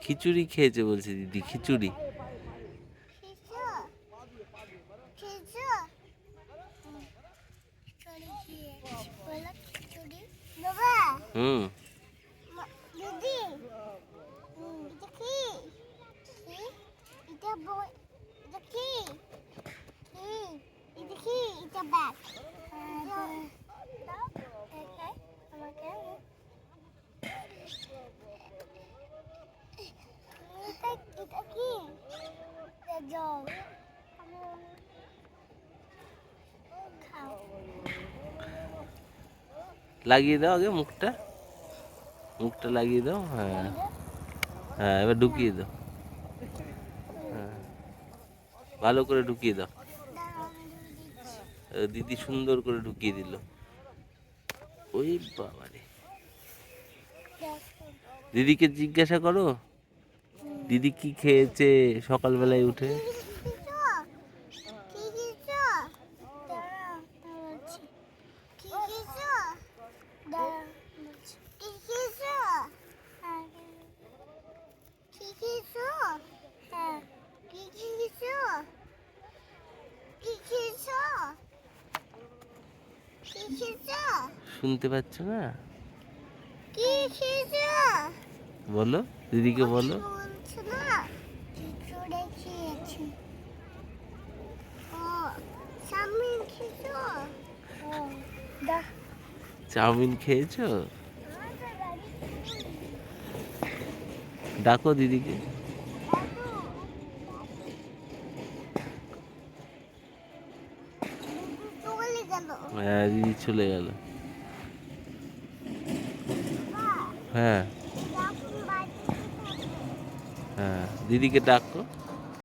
খিচুড়ি খেয়েছে বলছে দিদি, খিচুড়ি। হুম। লাগিয়ে দাও আগে মুখটা, মুখটা লাগিয়ে দাও। হ্যাঁ হ্যাঁ, এবার ঢুকিয়ে দাও। হ্যাঁ, ভালো করে ঢুকিয়ে দাও। দিদি সুন্দর করে ঢুকিয়ে দিল। ওই বাবারে, দিদিকে জিজ্ঞাসা করো দিদি কি খেয়েছে সকালবেলায় উঠে। শুনতে পাচ্ছ না? বলো, দিদিকে বলো। চাউমিন খেয়েছো? ডাকো দিদিকে। হ্যাঁ, দিদি চলে গেল। হ্যাঁ হ্যাঁ, দিদিকে ডাকো।